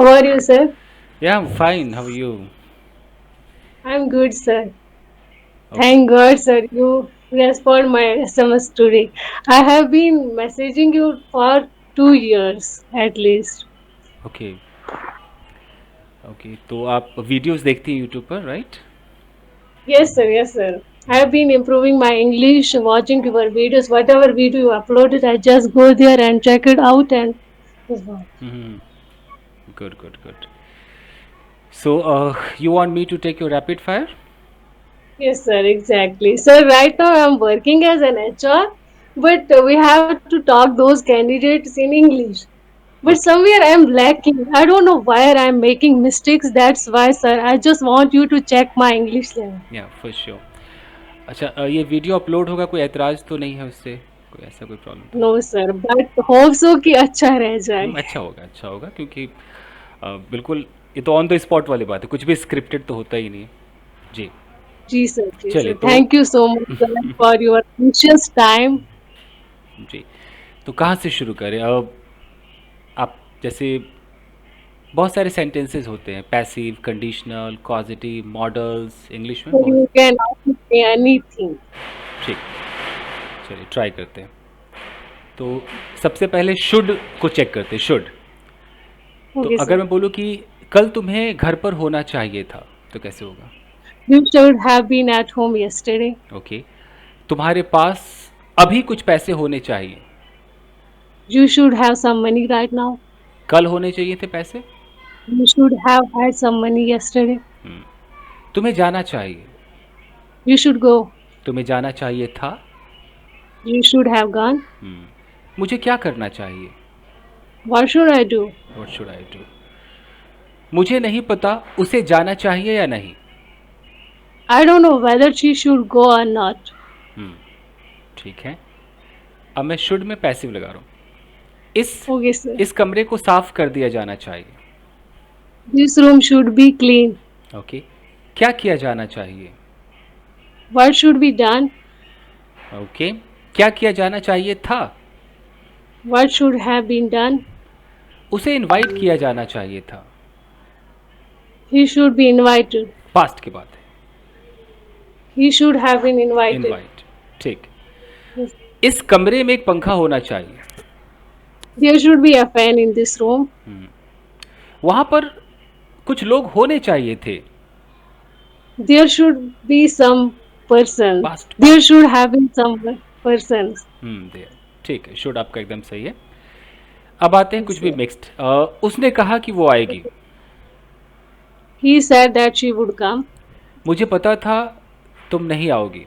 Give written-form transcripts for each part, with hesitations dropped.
How are you, sir? Yeah, I'm fine. How are you? I'm good, sir. Okay, Thank God, sir. You respond my SMS today. I have been messaging you for 2 years at least. Okay, okay. तो आप videos देखती हैं YouTube पर, right? Yes, sir. Yes, sir. I have been improving my English, watching your videos. Whatever video you uploaded, I just go there and check it out and good, good, good. So you want me to take your rapid fire? yes, sir. Exactly. Sir, right now I'm working as an HR, but we have to talk those candidates in English. But okay, somewhere I'm lacking. I don't know where I'm making mistakes. That's why, sir. I just want you to check my English level. या for sure. अच्छा, ये video upload होगा, कोई ऐतराज़ तो नहीं है उससे? कोई ऐसा कोई प्रॉब्लम तो No, sir. But hope so कि अच्छा रह जाए. अच्छा होगा क्योंकि बिल्कुल ये तो ऑन द स्पॉट वाली बात है, कुछ भी स्क्रिप्टेड तो होता ही नहीं है। जी, जी चलिए sir. तो Thank you so much, sir, for your precious time. जी, तो कहाँ से शुरू करें? आप जैसे बहुत सारे सेंटेंसेस होते हैं, passive, conditional, causative, models, English में So बहुत। you can ask me anything. ठीक, चलिए ट्राई करते हैं। तो सबसे पहले शुड को चेक करते हैं, शुड। तो Okay, अगर sir. मैं बोलूँ कि कल तुम्हें घर पर होना चाहिए था, तो कैसे होगा? You should have been at home yesterday. Okay, तुम्हारे पास अभी कुछ पैसे होने चाहिए। You should have some money right now. कल होने चाहिए थे पैसे। You should have had some money yesterday. तुम्हें जाना चाहिए। You should go. तुम्हें जाना चाहिए था। You should have gone. मुझे क्या करना चाहिए? What should I do? What should I do? मुझे नहीं पता उसे जाना चाहिए या नहीं। I don't know whether she should go or not. ठीक है, अब मैं शुड में पैसिव लगा रहा हूँ। इस Okay, sir. इस कमरे को साफ कर दिया जाना चाहिए। This room should be clean. Okay, क्या किया जाना चाहिए? What should be done? Okay, क्या किया जाना चाहिए था? What should have been done? उसे इनवाइट किया जाना चाहिए था। He should be invited. Past की बात है। He should have been invited. Invite, ठीक। Yes. इस कमरे में एक पंखा होना चाहिए। There should be a fan in this room. वहां पर कुछ लोग होने चाहिए थे। There should be some person. Past, There past. should have been some persons. There, ठीक है, शुड आपका एकदम सही है। अब आते हैं कुछ Yes, भी sir. मिक्स्ड। उसने कहा कि वो आएगी। He said that she would come. मुझे पता था तुम नहीं आओगी।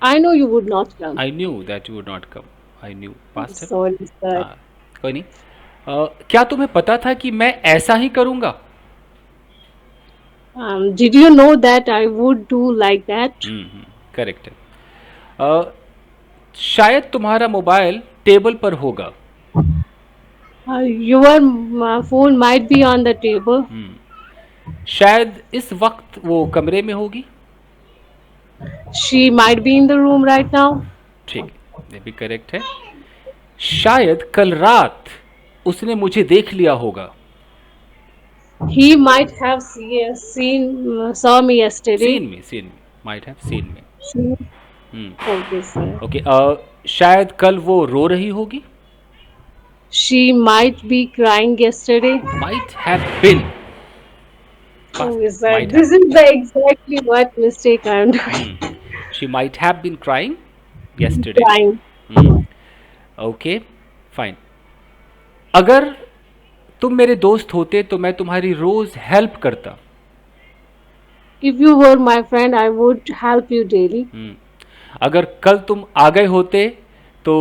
I know you would not come. I knew that you would not come. I knew, past है। Sorry, sir. हाँ, कोई नहीं। क्या तुम्हें पता था कि मैं ऐसा ही करूँगा? Did you know that I would do like that? Correct है। अ, शायद तुम्हारा मोबाइल टेबल पर होगा। Your phone might be on the table. शायद इस वक्त वो कमरे में होगी। She might be in the room right now. ठीक है, ये भी करेक्ट है। शायद कल रात उसने मुझे देख लिया होगा। He might have saw me yesterday. Seen में, माइट हैव सीन में। She, okay, sir. ओके, शायद कल वो रो रही होगी। She might be crying yesterday. Might have been, Okay, sir. Might This have. is the exactly what mistake I'm doing. She might have been crying yesterday. Crying. Okay, fine. अगर तुम मेरे दोस्त होते तो मैं तुम्हारी रोज हेल्प करता। If you were my friend, I would help you daily. अगर कल तुम आ गए होते तो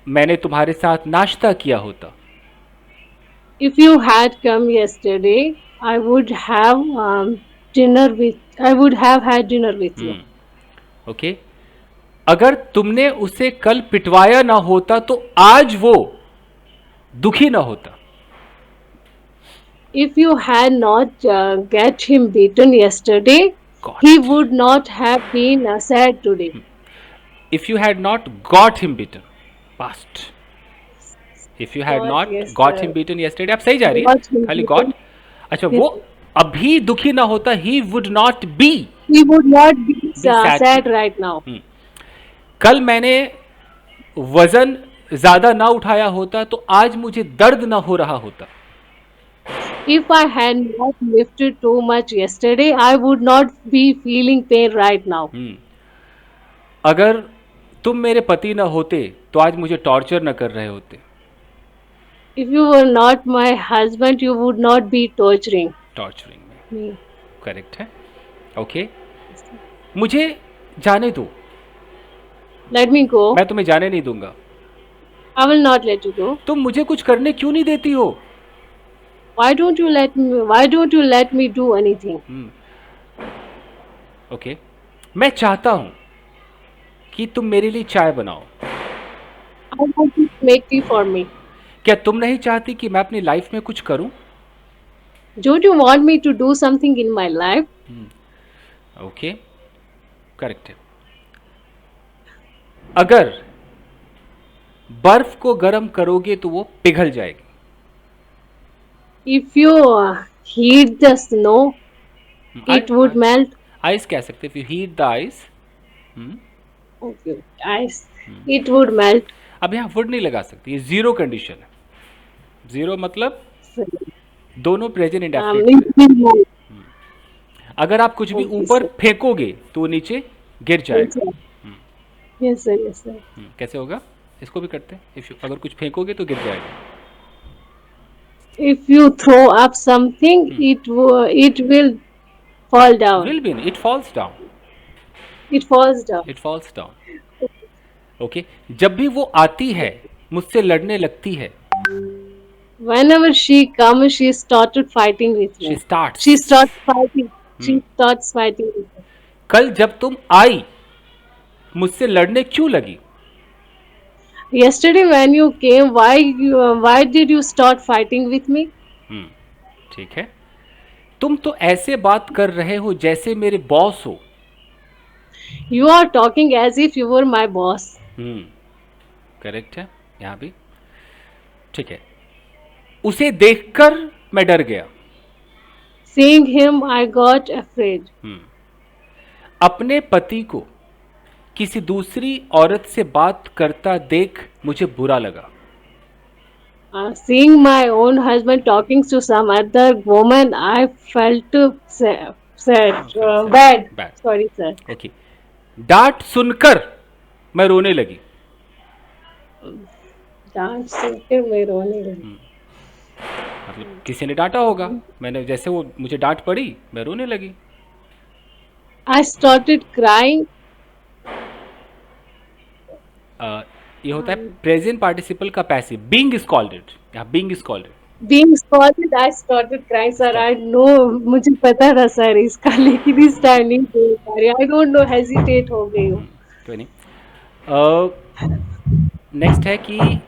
मैंने तुम्हारे साथ नाश्ता किया होता। If you had come yesterday, I would have dinner with. I would have had dinner with you. Okay, अगर तुमने उसे कल पिटवाया ना होता तो आज वो दुखी ना होता। If you had not get him beaten yesterday, Got he it. would not have been sad today. If you had not got him beaten, past, if you had Got, not yes, got him sir. Beaten yesterday, आप सही जा रही है, Got him खाली got. beaten. अच्छा, Yes, वो sir. अभी दुखी ना होता, he would not He would not be be sad sad today. right now. कल मैंने वजन ज्यादा ना उठाया होता तो आज मुझे दर्द ना हो रहा होता। If I had not lifted too much yesterday, I would not be feeling pain right now. अगर तुम मेरे पति ना होते तो आज मुझे टॉर्चर ना कर रहे होते। If you were not my husband, you would not be torturing torturing में me. करेक्ट है। ओके, मुझे जाने दो, Let me go. मैं तुम्हें जाने नहीं दूंगा। I will not let you go. तुम मुझे कुछ करने क्यों नहीं देती हो? Why don't you let me? Why don't you let me do anything? Okay, मैं चाहता हूं कि तुम मेरे लिए चाय बनाओ। I want you to make tea for me. क्या तुम नहीं चाहती कि मैं अपनी लाइफ में कुछ करूं? Don't you want me to do something in my life? Okay, correct है। अगर बर्फ को गर्म करोगे तो वो पिघल जाएगी। If you heat the snow, it would melt. Ice कह सकते, if you heat the ice. Okay, ice. It would melt. अब यहाँ वुड नहीं लगा सकती, ये जीरो कंडीशन है। जीरो मतलब दोनों present indefinite It will melt. अगर आप कुछ भी Okay, ऊपर sir. फेंकोगे तो वो नीचे गिर Yes, जाएगा। sir. Yes, sir. Yes, sir. कैसे होगा? इसको भी करते हैं, इफ अगर कुछ फेंकोगे तो गिर जाएगा। If you throw up something, it will fall down. Will be, it falls down. It falls down. It falls down. Okay, जब भी वो आती है मुझसे लड़ने लगती है। Whenever she comes, she started fighting with she me. Starts. She starts fighting. She starts fighting with me. कल जब तुम आई मुझसे लड़ने क्यों लगी? Yesterday when you came, why did you start fighting with me? ठीक है, तुम तो ऐसे बात कर रहे हो जैसे मेरे बॉस हो। You are talking as if you were my boss. Correct है, यहाँ भी ठीक है। उसे देखकर मैं डर गया। Seeing him, I got afraid. अपने पति को किसी दूसरी औरत से बात करता देख मुझे बुरा लगा। Seeing my own husband talking to some other woman, I felt bad. Bad. Sorry, sir. Okay, डांट सुनकर मैं रोने लगी। डांट सुनकर मैं रोने लगी। मतलब किसी ने डांटा होगा, मैंने जैसे वो मुझे डांट पड़ी मैं रोने लगी। I started crying. ये होता है प्रेजेंट पार्टिसिपल का पैसिव, बीइंग स्कॉल्डेड। यहाँ being scolded. Being scolded, I started crying, sir. I know, मुझे पता था सर इसका, लेकिन इस टाइम नहीं बोल पा रही। I don't know, hesitate हो गई हूँ। कोई नहीं। नेक्स्ट है कि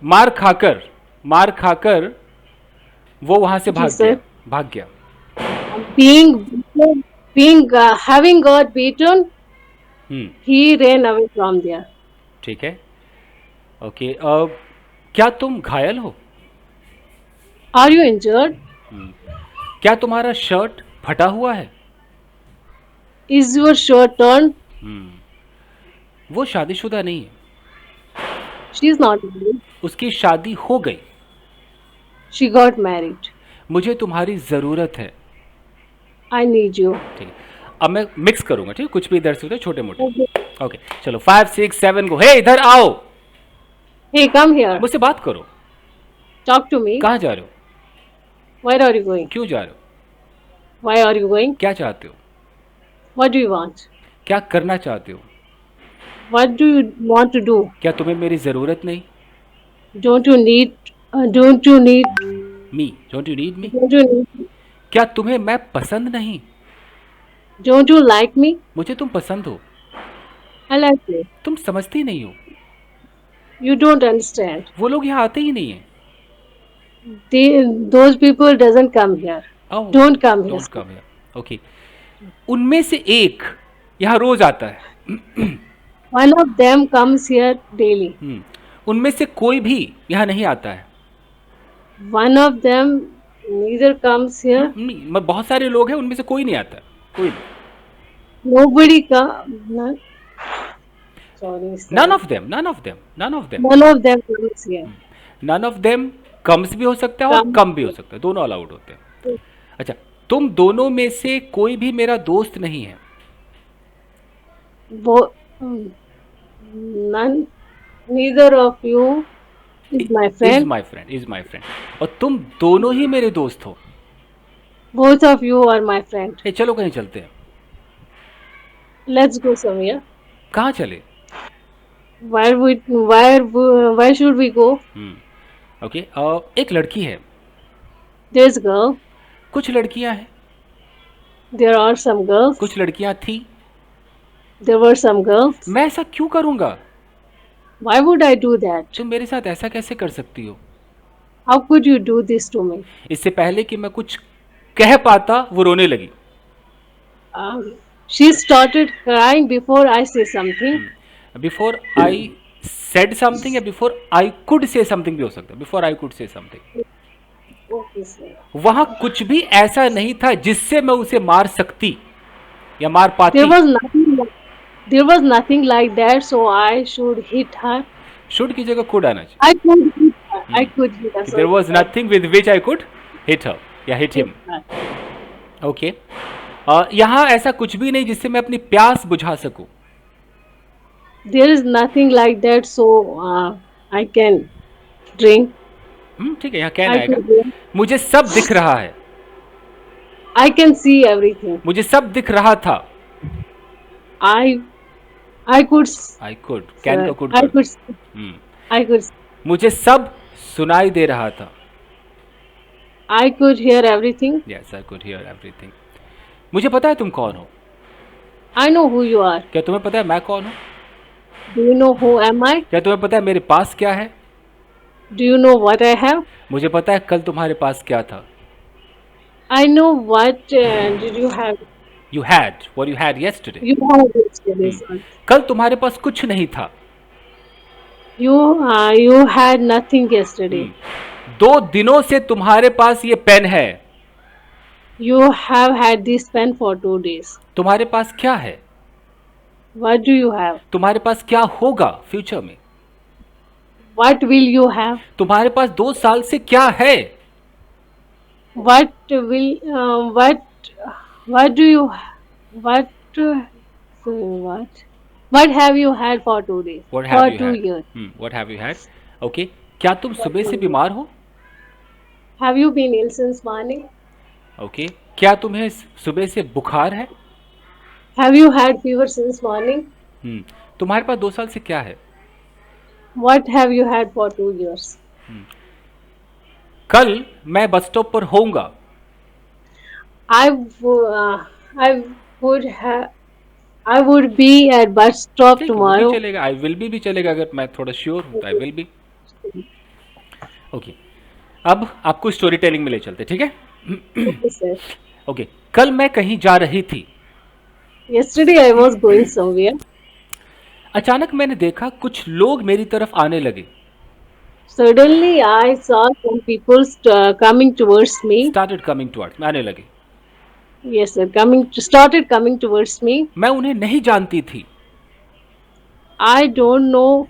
मार खाकर वो वहां से जी, sir. भाग गया। Having got beaten, he ran away from there. ठीक है, ओके। क्या तुम घायल हो? Are you injured? क्या तुम्हारा शर्ट फटा हुआ है? Is your shirt torn? वो शादीशुदा नहीं है, She is not married. उसकी शादी हो गई। She got married. मुझे तुम्हारी जरूरत है। I need you. ठीक है, अब मैं मिक्स करूंगा, ठीक है, कुछ भी इधर से उधर छोटे मोटे। ओके, चलो 5 6 7 गो। हे इधर आओ, Hey, come here. मुझसे बात करो। Talk to me. कहाँ जा रहे हो? Where are you going? क्यों जा रहे हो? Why are you going? क्या चाहते हो? What do you want? क्या करना चाहते हो? What do you want to do? क्या तुम्हें मेरी जरूरत नहीं? Don't you need me? Don't you need me? Don't you need? क्या तुम्हें मैं पसंद नहीं? Don't you like me? मुझे तुम पसंद हो। I like you. तुम समझती नहीं हो, You don't understand. वो लोग यहाँ आते ही नहीं है। Those people doesn't come here. Don't come here. Don't come here. Okay, उनमें से एक यहाँ रोज आता है। One of them comes here daily. उनमें से कोई भी यहाँ नहीं आता है। One of them neither comes here. बहुत सारे लोग हैं, उनमें से कोई नहीं आता है, कोई नहीं। Nobody come. Sorry, none sir. Of them, none of them, none of them, None of them comes here. None of them comes भी हो सकता है और Come. कम भी हो सकता है, दोनों अलाउड होते हैं। अच्छा, तुम दोनों में से कोई भी मेरा दोस्त नहीं है। None. Neither of you is my is friend. My friend, is my friend. और तुम दोनों ही मेरे दोस्त हो। Both of you are my friend. चलो कहीं चलते हैं। Let's go somewhere. कहाँ चले? Where should we go? Okay, एक लड़की है, There's a girl. कुछ लड़कियां हैं, There are some girls. कुछ लड़कियां थी। There were some girls. मैं ऐसा क्यों करूंगा? Why would I do that? तुम मेरे साथ ऐसा कैसे कर सकती हो? How could you do this to me? इससे पहले कि मैं कुछ कह पाता वो रोने लगी। She started crying before I say something. Before I said something या before I could say something भी हो सकता है, before I could say something. Okay, sir. वहां कुछ भी ऐसा नहीं था जिससे मैं उसे मार सकती या मार पाती। There was nothing like that, so I should hit her. Should की जगह कुड आना चाहिए। I could hit her. I could hit her. There was nothing with which I could hit her या हिट हिम। ओके, यहाँ ऐसा कुछ भी नहीं जिससे मैं अपनी प्यास बुझा सकूं। There is nothing like that, so I can drink. ठीक है, यहाँ कैन I आएगा। can drink. मुझे सब दिख रहा है, I can see everything. मुझे सब दिख रहा था। I could. I could, can का could I could. I could. मुझे सब सुनाई दे रहा था। I could hear everything. Yes, I could hear everything. मुझे पता है तुम कौन हो। I know who you are. क्या तुम्हें पता है मैं कौन हूँ? Do you know who am I? क्या तुम्हें पता है मेरे पास क्या है? Do you know what I have? मुझे पता है कल तुम्हारे पास क्या था। I know what did you have? You had what you had yesterday। You had yesterday, sir. कल तुम्हारे पास कुछ नहीं था। You had nothing yesterday. 2 दिनों से तुम्हारे पास ये पेन है। You have had this pen for 2 days. तुम्हारे पास क्या है? What do you have? तुम्हारे पास क्या होगा फ्यूचर में? What will you have? तुम्हारे पास 2 साल से क्या है? What will what do you what what have you had for 2 days? What For have you 2 had? years. What have you had? Okay, क्या तुम सुबह से बीमार हो? Have you been ill since morning? Okay, क्या तुम्हें सुबह से बुखार है? Have you had fever since morning? तुम्हारे पास 2 साल से क्या है? What have you had for 2 years? कल मैं बस स्टॉप पर होऊंगा। I would have I would be at bus stop ठीक है, वो tomorrow. भी चलेगा, आई विल भी चलेगा। अगर मैं थोड़ा श्योर हूँ तो आई विल भी। ओके, अब आपको स्टोरी टेलिंग में ले चलते, ठीक है? Okay, sir. ओके, कल मैं कहीं जा रही थी। Yesterday I was going somewhere. अचानक मैंने देखा कुछ लोग मेरी तरफ आने लगे। Suddenly I saw some people coming towards me. Started coming towards, आने लगे। Yes, sir. Started coming towards me. मैं उन्हें नहीं जानती थी। I don't know.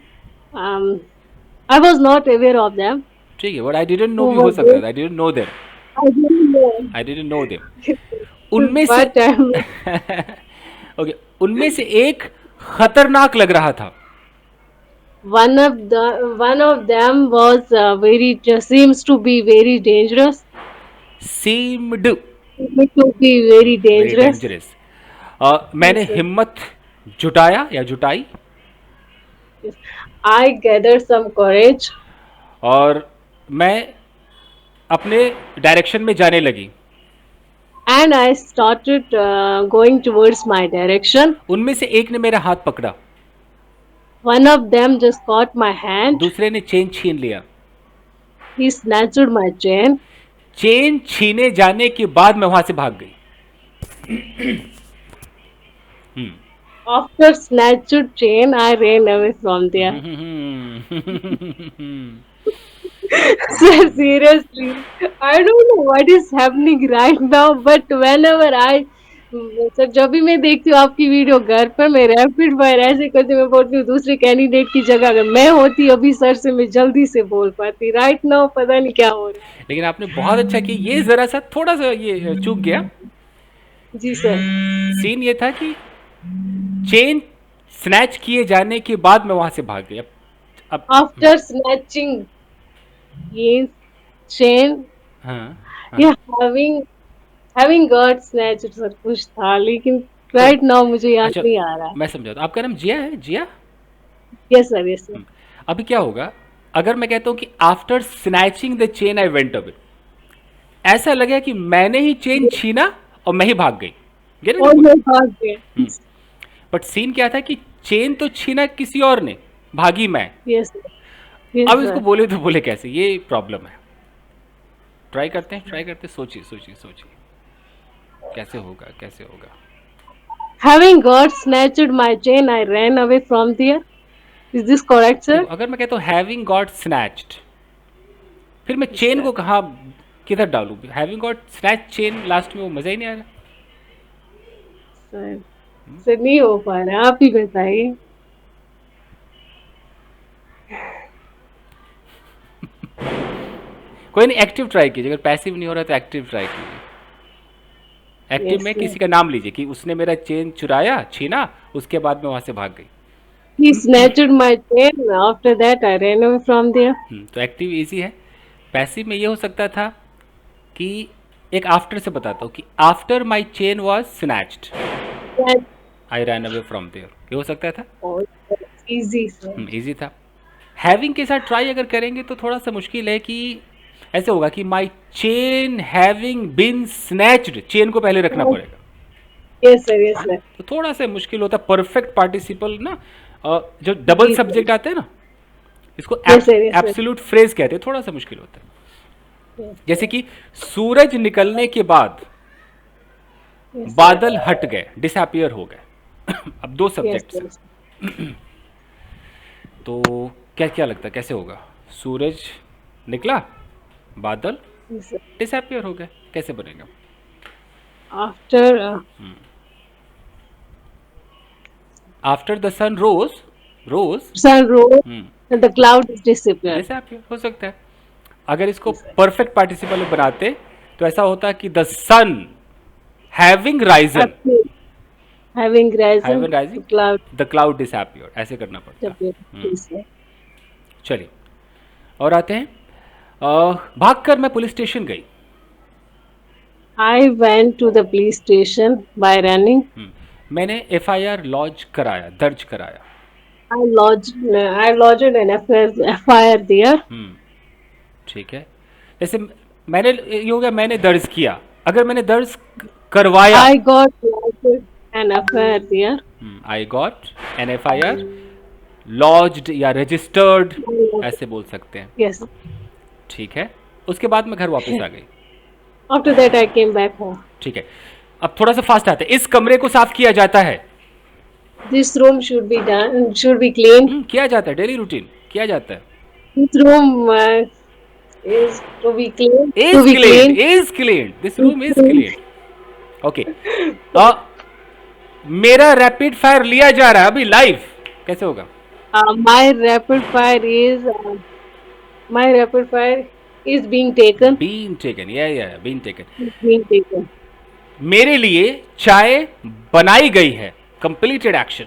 I was not aware of them. ठीक है, but I didn't know Who भी हो were सकता they? है। I didn't know them, I didn't know. I didn't know them. उनमें से But ओके, उनमें से एक खतरनाक लग रहा था। one of them was seems to be very dangerous. Seemed Seemed to be very very dangerous. Dangerous. मैंने Yes, sir. हिम्मत जुटाया या जुटाई I gathered some courage और मैं अपने डायरेक्शन में जाने लगी। and I started going towards my direction. उनमें से एक ने मेरा हाथ पकड़ा, One of them just caught my hand. दूसरे ने चेन छीन लिया। He snatched my chain. Chain छीने जाने के बाद मैं वहां से भाग गई। After snatched chain, I ran away from there. Sir, seriously, I don't know what is happening right now, but whenever I sir जब भी मैं देखती हूँ आपकी वीडियो घर पर, मैं रैपिड फायर ऐसे करती हूँ, मैं बोलती हूँ दूसरे कैंडिडेट की जगह अगर मैं होती अभी सर से मैं जल्दी से बोल पाती। राइट नाउ पता नहीं क्या हो रहा लेकिन आपने बहुत अच्छा किया, ये ज़रा सा थोड़ा सा ये चूक गया। है। जी सर। सीन ये था कि चेन स्नैच किए जाने के बाद मैं वहां से भाग गई। अब आफ्टर स्नैचिंग ये चेन हाँ हाँ, या हैविंग गॉट स्नैच्ड सर कुछ था, लेकिन कोई राइट नाउ मुझे याद अच्छा, नहीं आ रहा है। मैं समझा। तो आपका नाम जिया है, Jiya? Yes sir, yes sir. अभी क्या होगा अगर मैं कहता हूँ कि after snatching the chain I went away, ऐसा लगे कि मैंने ही चेन छीना और मैं ही भाग गई। गेट इट और पॉइंट? मैं भाग गया। बट सीन क्या था कि चेन तो छीना किसी और ने, भागी मैं। यस सर, यस अब इसको सर। बोले तो बोले कैसे, ये प्रॉब्लम है। ट्राई करते हैं, ट्राई करते हैं, सोचिए सोचिए सोचिए कैसे होगा, कैसे होगा। Having got snatched my chain, I ran away from there. Is this correct, देखो sir? अगर मैं कहता हूँ हैविंग गॉट स्नैच्ड, फिर मैं Yes, चेन sir. को कहाँ किधर डालूँ? Having got snatch chain last में वो मज़ा ही नहीं आ रहा। सर सर नहीं हो पा रहा, आप ही बताइए। कोई नहीं, एक्टिव ट्राई कीजिए। अगर पैसिव नहीं हो रहा तो एक्टिव ट्राई कीजिए। एक्टिव Yes, में sir. किसी का नाम लीजिए कि उसने मेरा चेन चुराया, छीना, उसके बाद मैं वहां से भाग गई। He snatched my chain. After that, I ran away from there. तो एक्टिव इजी है। पैसिव में ये हो सकता था कि एक आफ्टर से बताता हूँ कि after my chain was snatched That I ran away from there, ये हो सकता था। was easy, sir. इजी था। हैविंग के साथ ट्राई अगर करेंगे तो थोड़ा सा मुश्किल है कि ऐसे होगा कि माई चेन हैविंग बिन स्नैच्ड, चेन को पहले रखना पड़ेगा। Yes, sir. Yes, sir. तो थोड़ा सा मुश्किल होता है परफेक्ट पार्टिसिपल ना। जो डबल जी सर। सब्जेक्ट आते हैं ना, इसको Yes, sir. Yes, sir. Absolute phrase कहते हैं, थोड़ा सा मुश्किल होता है। Yes, जैसे sir. कि सूरज निकलने के बाद Yes, sir. बादल हट गए, डिसअपियर हो गए। अब दो Yes, सब्जेक्ट्स हैं। sir. तो क्या क्या लगता है कैसे होगा? सूरज निकला, बादल Yes, sir. डिसअपियर हो गए, कैसे बनेगा? After after the sun rose, rose sun rose, the cloud disappeared. Disappear हो सकता है। अगर इसको Yes, sir. परफेक्ट पार्टिसिपल में बनाते तो ऐसा होता कि the sun having risen, After having risen, having rising, the cloud the cloud disappear, ऐसे करना पड़ता। disappeared. Yes, sir. चलिए और आते हैं। भागकर मैं पुलिस स्टेशन गई। I went to the police station by running. मैंने एफआईआर लॉन्च कराया, दर्ज कराया। I lodged an FIR there. ठीक है। जैसे मैंने, ये हो गया मैंने दर्ज किया। अगर मैंने दर्ज करवाया, I got lodged an FIR there. I got an FIR lodged या रजिस्टर्ड, ऐसे बोल सकते हैं। Yes. ठीक है। उसके बाद मैं घर वापस आ गई। After that, I came back home. ठीक है। अब थोड़ा सा फास्ट आते हैं। इस कमरे को साफ किया जाता है। This room should be done, should be cleaned. किया जाता है, डेली रूटीन किया जाता है। This room is to be cleaned. To is be clean, cleaned. Is clean, this Is room is cleaned. Clean. Okay. मेरा रैपिड फायर लिया जा रहा है अभी लाइव, कैसे होगा? My rapid fire is my rapid fire is being taken. Been taken, या been taken. Is being taken. मेरे लिए चाय बनाई गई है, completed action.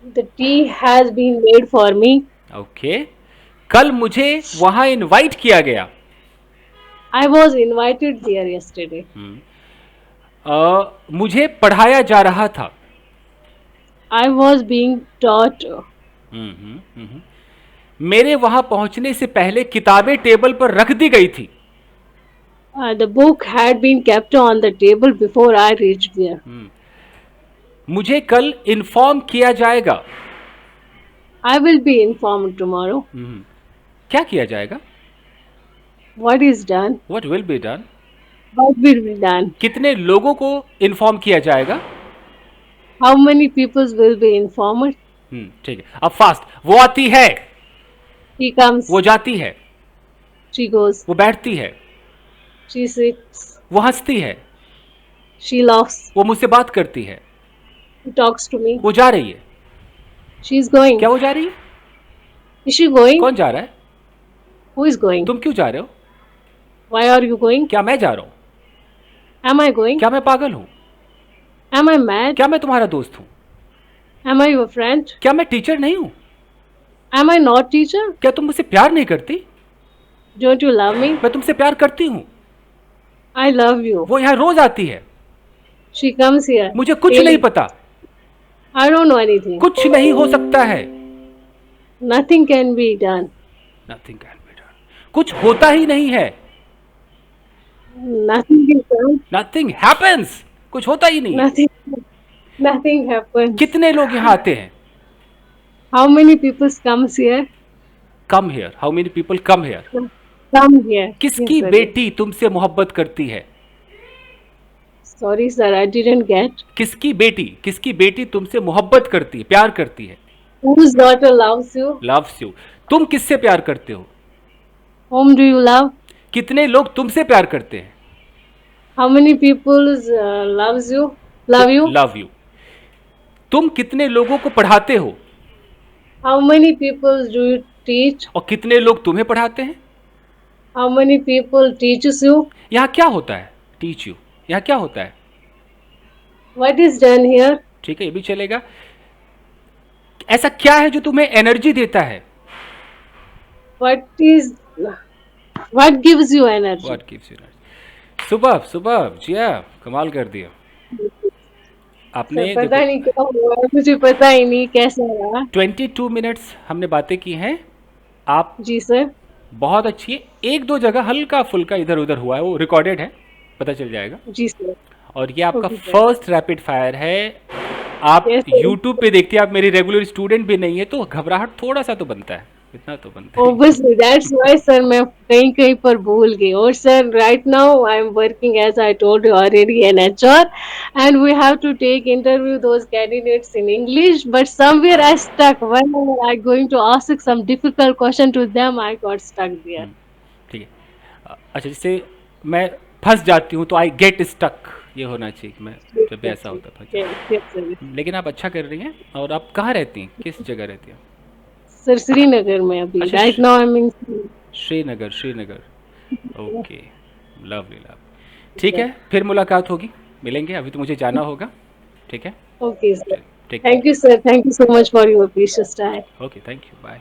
The tea has been made for me. Okay. कल मुझे वहां इनवाइट किया गया। I was invited there yesterday. मुझे पढ़ाया जा रहा था। I was being taught. मेरे वहां पहुंचने से पहले किताबें टेबल पर रख दी गई थी। The book had been kept on the table before I reached there. मुझे कल इन्फॉर्म किया जाएगा। I will be informed tomorrow. क्या किया जाएगा? What is done? What will be done. What will be done? कितने लोगों को इन्फॉर्म किया जाएगा? How many peoples will be informed? ठीक है, अब फास्ट। वो आती है, She comes, वो जाती है, she goes, वो बैठती है, she sits, वो हंसती है, she laughs, वो मुझसे बात करती है, she talks to me, वो जा रही है। she's going. क्या वो जा रही है? Is she going? कौन जा रहा है? Who is going? तुम क्यों जा रहे हो? Why are you going? क्या मैं जा रहा हूं? Am I going? क्या मैं पागल हूं? Am I mad? क्या मैं तुम्हारा दोस्त हूं? Am I your friend? क्या मैं टीचर नहीं हूं? Am I not teacher? क्या तुम मुझसे प्यार नहीं करती? Don't you love me? मैं तुमसे प्यार करती हूं। I love you. वो यहां रोज आती है। She comes here मुझे कुछ नहीं daily. पता, I don't know anything. कुछ नहीं हो सकता है। Nothing can be done. Nothing can be done. कुछ होता ही नहीं है। Nothing is done. Nothing happens. कुछ होता ही नहीं है। Nothing happens. कितने लोग यहाँ आते हैं? How many people comes here? Come here. How many people come here? Come here. किसकी Yes, sir. बेटी तुमसे मोहब्बत करती है? Sorry sir, I didn't get. किसकी बेटी तुमसे मोहब्बत करती है, प्यार करती है? Whose daughter loves you? Loves you. तुम किससे प्यार करते हो? Whom do you love? कितने लोग तुमसे प्यार करते हैं? How many people loves you? Love you? Love you. तुम कितने लोगों को पढ़ाते हो? How many people do you teach? और कितने लोग तुम्हें पढ़ाते हैं? How many people teaches you? यहाँ क्या होता है? Teach you. यहाँ क्या होता है? What is done here? ठीक है, ये भी चलेगा। ऐसा क्या है जो तुम्हें एनर्जी देता है? What gives you energy? What gives you energy? सुबह जिया, कमाल कर दिया आपने। सर, पता नहीं क्या हुआ, मुझे पता ही नहीं कैसा रहा। 22 मिनट्स हमने बातें की हैं। आप जी सर। बहुत अच्छी है। एक दो जगह हल्का फुल्का इधर उधर हुआ है, वो रिकॉर्डेड है, पता चल जाएगा। जी सर। और ये आपका okay sir. First rapid fire है। आप Yes, sir. YouTube पे देखते हैं, आप मेरी रेगुलर स्टूडेंट भी नहीं है, तो घबराहट थोड़ा सा तो बनता है, इतना तो बनता है। Obviously, that's why सर मैं कहीं कहीं पर भूल गई। और sir right now I am working as I told you already in HR and we have to take interview those candidates in English, but somewhere I stuck. Whenever I going to ask some difficult question to them, I got stuck there. ठीक है। अच्छा, जैसे मैं फंस जाती हूँ तो I get stuck, ये होना चाहिए कि मैं जब भी ऐसा होता फंस जाती Yes, yes, sir. हूँ। लेकिन आप अच्छा कर रही हैं। और आप कहाँ रहती हैं, किस जगह रहती हैं? सर श्रीनगर में अभी अच्छा, right now I'm in Srinagar. Okay, lovely. ठीक है, फिर मुलाकात होगी, मिलेंगे। अभी तो मुझे जाना होगा। ठीक है, Okay, sir. ठीक है। Thank you, sir. Thank you so much for your precious time. Okay, thank you, bye.